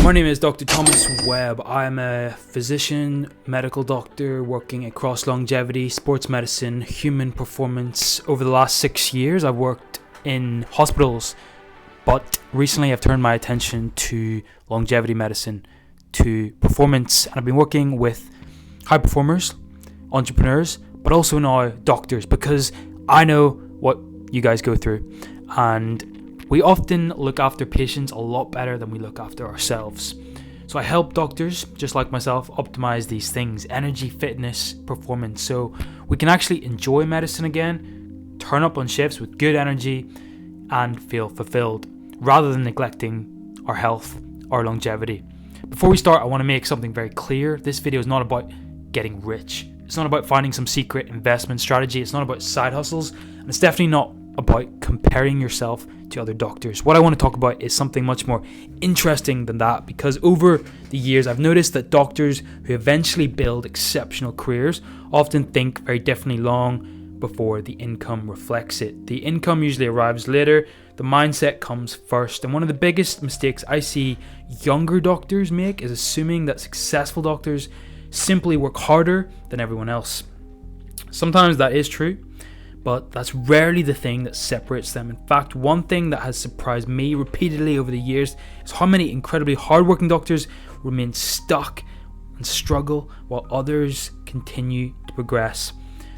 My name is Dr. Thomas Webb. I'm a physician, medical doctor working across longevity, sports medicine, human performance. Over the last 6 years, I've worked in hospitals, but recently I've turned my attention to longevity medicine, to performance, and I've been working with high performers, entrepreneurs, but also now doctors, because I know what you guys go through, and we often look after patients a lot better than we look after ourselves. So I help doctors, just like myself, optimize these things: energy, fitness, performance, so we can actually enjoy medicine again, turn up on shifts with good energy, and feel fulfilled, rather than neglecting our health, our longevity. Before we start, I want to make something very clear. This video is not about getting rich. It's not about finding some secret investment strategy. It's not about side hustles. And it's definitely not about comparing yourself to other doctors. What I want to talk about is something much more interesting than that, because over the years I've noticed that doctors who eventually build exceptional careers often think very differently long before the income reflects it. The income usually arrives later. The mindset comes first. And one of the biggest mistakes I see younger doctors make is assuming that successful doctors simply work harder than everyone else. Sometimes that is true, but that's rarely the thing that separates them. In fact, one thing that has surprised me repeatedly over the years is how many incredibly hardworking doctors remain stuck and struggle while others continue to progress.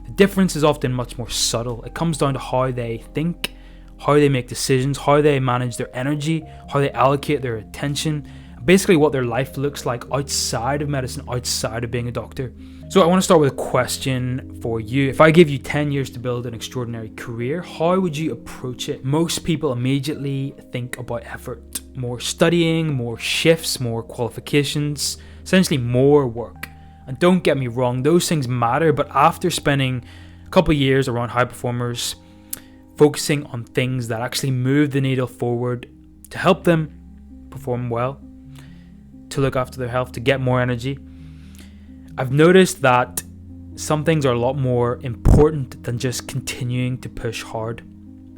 The difference is often much more subtle. It comes down to how they think, how they make decisions, how they manage their energy, how they allocate their attention, basically what their life looks like outside of medicine, outside of being a doctor. So I want to start with a question for you. If I give you 10 years to build an extraordinary career, how would you approach it? Most people immediately think about effort, more studying, more shifts, more qualifications, essentially more work. And don't get me wrong, those things matter, but after spending a couple of years around high performers, focusing on things that actually move the needle forward to help them perform well, to look after their health, to get more energy, I've noticed that some things are a lot more important than just continuing to push hard.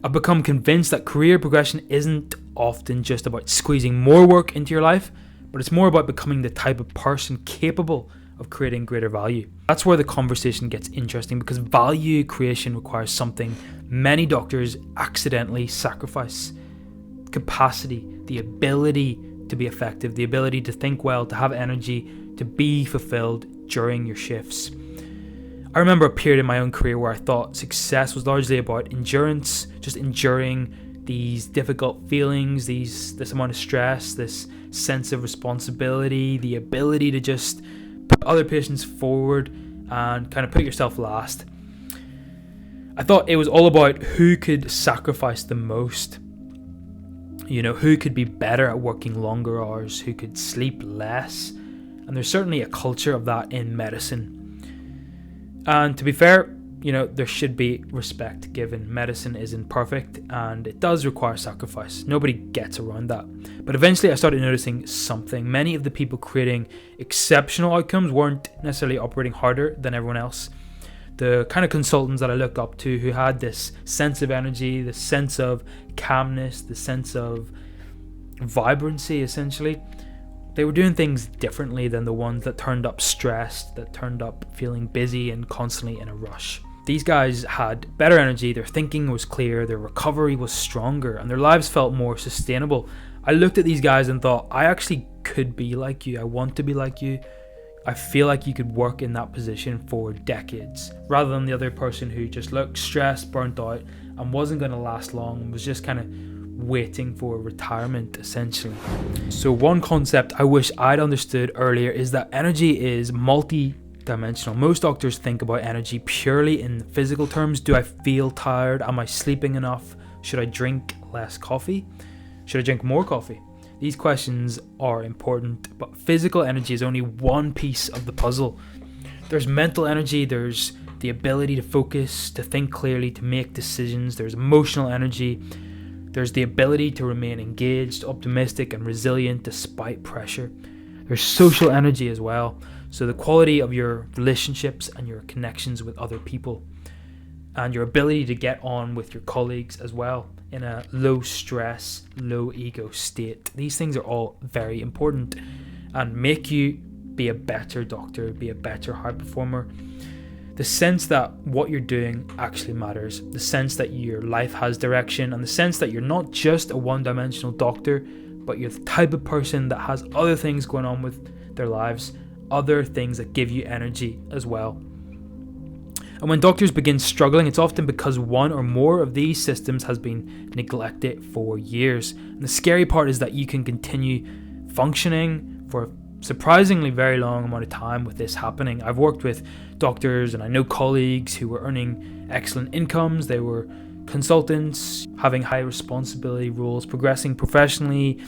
I've become convinced that career progression isn't often just about squeezing more work into your life, but it's more about becoming the type of person capable of creating greater value. That's where the conversation gets interesting, because value creation requires something many doctors accidentally sacrifice: capacity, the ability to be effective, the ability to think well, to have energy, to be fulfilled during your shifts. I remember a period in my own career where I thought success was largely about endurance, just enduring these difficult feelings, this amount of stress, this sense of responsibility, the ability to just put other patients forward and kind of put yourself last. I thought it was all about who could sacrifice the most. You know, who could be better at working longer hours, who could sleep less. And there's certainly a culture of that in medicine. And to be fair, you know, there should be respect given. Medicine isn't perfect and it does require sacrifice. Nobody gets around that. But eventually I started noticing something. Many of the people creating exceptional outcomes weren't necessarily operating harder than everyone else. The kind of consultants that I looked up to, who had this sense of energy, this sense of calmness, the sense of vibrancy, essentially, they were doing things differently than the ones that turned up stressed, that turned up feeling busy and constantly in a rush. These guys had better energy, their thinking was clear, their recovery was stronger, and their lives felt more sustainable. I looked at these guys and thought, I actually could be like you. I want to be like you. I feel like you could work in that position for decades, rather than the other person who just looked stressed, burnt out, and wasn't going to last long, and was just kind of waiting for retirement, essentially. So one concept I wish I'd understood earlier is that energy is multi-dimensional. Most doctors think about energy purely in physical terms. Do I feel tired? Am I sleeping enough? Should I drink less coffee? Should I drink more coffee? These questions are important, but physical energy is only one piece of the puzzle. There's mental energy, there's the ability to focus, to think clearly, to make decisions. There's emotional energy. There's the ability to remain engaged, optimistic, and resilient despite pressure. There's social energy as well, so the quality of your relationships and your connections with other people. and your ability to get on with your colleagues as well in a low stress, low ego state. These things are all very important and make you be a better doctor, be a better high performer. The sense that what you're doing actually matters, the sense that your life has direction, and the sense that you're not just a one-dimensional doctor, but you're the type of person that has other things going on with their lives, other things that give you energy as well. And when doctors begin struggling, it's often because one or more of these systems has been neglected for years. And the scary part is that you can continue functioning for a surprisingly very long amount of time with this happening. I've worked with doctors and I know colleagues who were earning excellent incomes. They were consultants, having high responsibility roles, progressing professionally,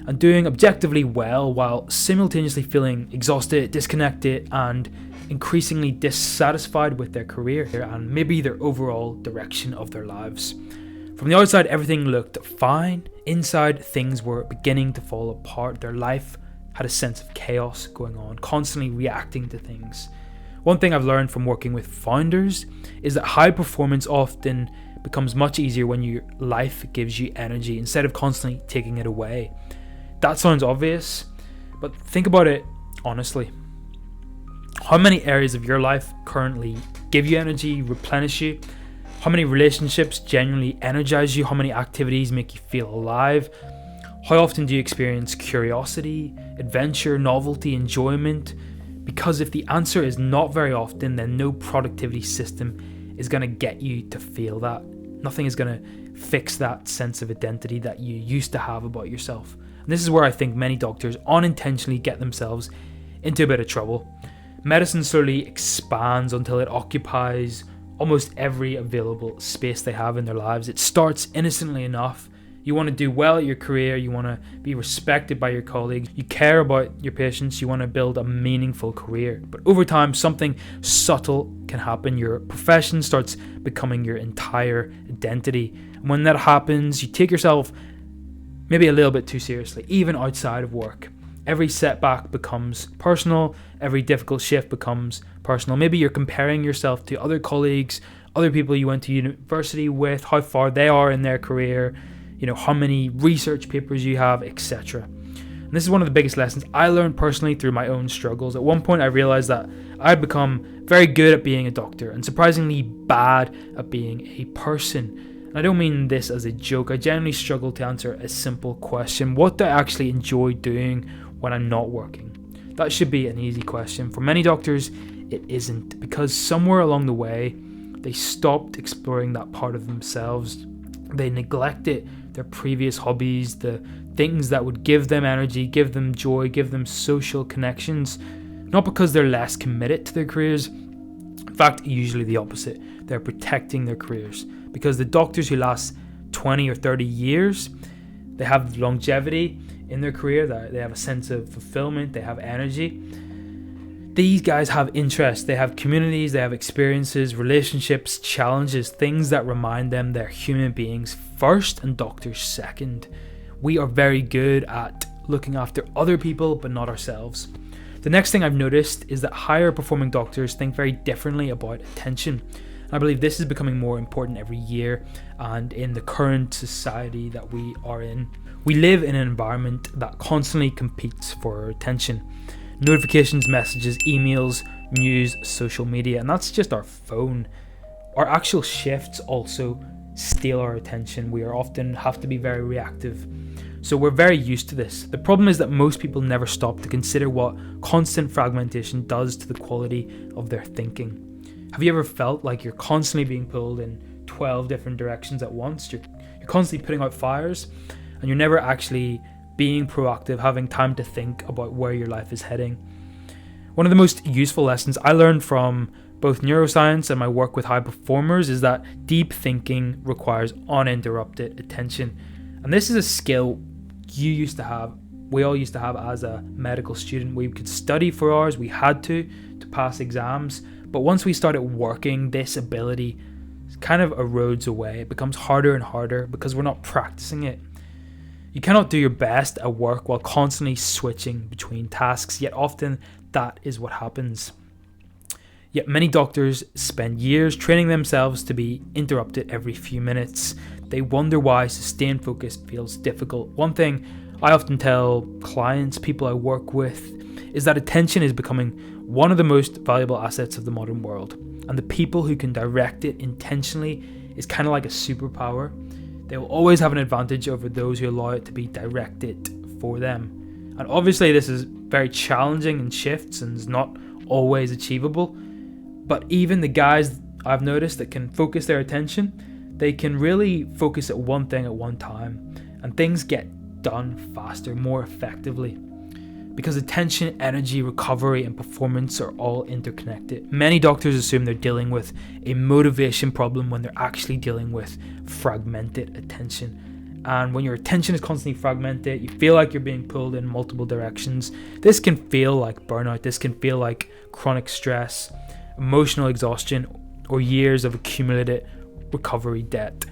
and doing objectively well while simultaneously feeling exhausted, disconnected, and increasingly dissatisfied with their career and maybe their overall direction of their lives. From the outside, everything looked fine. Inside, things were beginning to fall apart. Their life had a sense of chaos going on, constantly reacting to things. One thing I've learned from working with founders is that high performance often becomes much easier when your life gives you energy instead of constantly taking it away. That sounds obvious, but think about it honestly. How many areas of your life currently give you energy, replenish you? How many relationships genuinely energize you? How many activities make you feel alive? How often do you experience curiosity, adventure, novelty, enjoyment? Because if the answer is not very often, then no productivity system is going to get you to feel that. Nothing is going to fix that sense of identity that you used to have about yourself. And this is where I think many doctors unintentionally get themselves into a bit of trouble. Medicine slowly expands until it occupies almost every available space they have in their lives. It starts innocently enough. You want to do well at your career. You want to be respected by your colleagues. You care about your patients. You want to build a meaningful career. But over time, something subtle can happen. Your profession starts becoming your entire identity. And when that happens, you take yourself maybe a little bit too seriously, even outside of work. Every setback becomes personal. Every difficult shift becomes personal. Maybe you're comparing yourself to other colleagues, other people you went to university with, how far they are in their career, how many research papers you have, etc. And this is one of the biggest lessons I learned personally through my own struggles. At one point, I realized that I'd become very good at being a doctor and surprisingly bad at being a person. And I don't mean this as a joke. I genuinely struggle to answer a simple question. What do I actually enjoy doing when I'm not working? That should be an easy question. For many doctors, it isn't, because somewhere along the way, they stopped exploring that part of themselves. They neglected their previous hobbies, the things that would give them energy, give them joy, give them social connections, not because they're less committed to their careers. In fact, usually the opposite. They're protecting their careers, because the doctors who last 20 or 30 years, they have longevity in their career, that they have a sense of fulfillment, they have energy. These guys have interests, they have communities, they have experiences, relationships, challenges, things that remind them they're human beings first and doctors second. We are very good at looking after other people, but not ourselves. The next thing I've noticed is that higher performing doctors think very differently about attention. I believe this is becoming more important every year, and in the current society that we are in. We live in an environment that constantly competes for our attention. Notifications, messages, emails, news, social media, and that's just our phone. Our actual shifts also steal our attention. We are often have to be very reactive. So we're very used to this. The problem is that most people never stop to consider what constant fragmentation does to the quality of their thinking. Have you ever felt like you're constantly being pulled in 12 different directions at once? You're constantly putting out fires and you're never actually being proactive, having time to think about where your life is heading. One of the most useful lessons I learned from both neuroscience and my work with high performers is that deep thinking requires uninterrupted attention. And this is a skill we all used to have as a medical student. We could study for hours, we had to pass exams. But once we started working, this ability kind of erodes away. It becomes harder and harder because we're not practicing it. You cannot do your best at work while constantly switching between tasks, yet often that is what happens. Yet many doctors spend years training themselves to be interrupted every few minutes. They wonder why sustained focus feels difficult. One thing I often tell clients, people I work with, is that attention is becoming one of the most valuable assets of the modern world. And the people who can direct it intentionally is kind of like a superpower. They will always have an advantage over those who allow it to be directed for them. And obviously this is very challenging and shifts and is not always achievable. But even the guys I've noticed that can focus their attention, they can really focus at one thing at one time, and things get done faster, more effectively. Because attention, energy, recovery, and performance are all interconnected. Many doctors assume they're dealing with a motivation problem when they're actually dealing with fragmented attention. And when your attention is constantly fragmented, you feel like you're being pulled in multiple directions. This can feel like burnout. This can feel like chronic stress, emotional exhaustion, or years of accumulated recovery debt.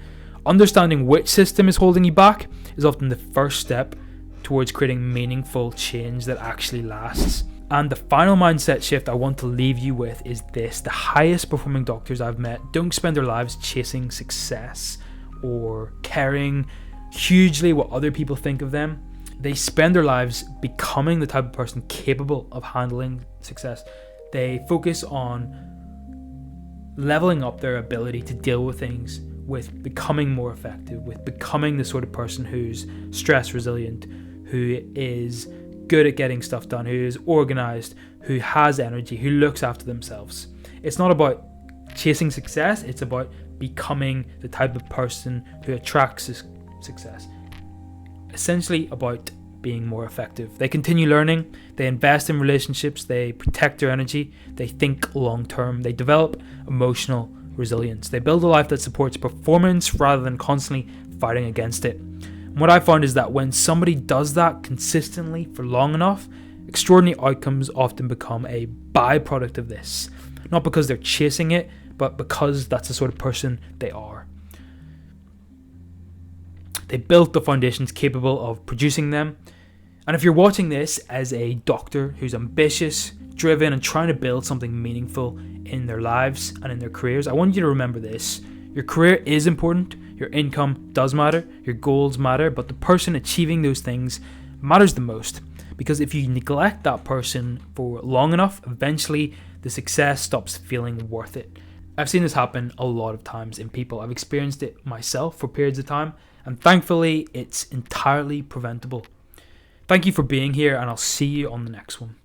Understanding which system is holding you back is often the first step towards creating meaningful change that actually lasts. And the final mindset shift I want to leave you with is this: the highest performing doctors I've met don't spend their lives chasing success or caring hugely what other people think of them. They spend their lives becoming the type of person capable of handling success. They focus on leveling up their ability to deal with things, with becoming more effective, with becoming the sort of person who's stress resilient, who is good at getting stuff done, who is organized, who has energy, who looks after themselves. It's not about chasing success, it's about becoming the type of person who attracts success. Essentially about being more effective. They continue learning, they invest in relationships, they protect their energy, they think long term, they develop emotional resilience. They build a life that supports performance rather than constantly fighting against it. And what I found is that when somebody does that consistently for long enough, extraordinary outcomes often become a byproduct of this. Not because they're chasing it, but because that's the sort of person they are. They built the foundations capable of producing them. And if you're watching this as a doctor who's ambitious, driven, and trying to build something meaningful in their lives and in their careers, I want you to remember this. Your career is important, your income does matter, your goals matter, but the person achieving those things matters the most. Because if you neglect that person for long enough, eventually the success stops feeling worth it. I've seen this happen a lot of times in people. I've experienced it myself for periods of time, and thankfully it's entirely preventable. Thank you for being here, and I'll see you on the next one.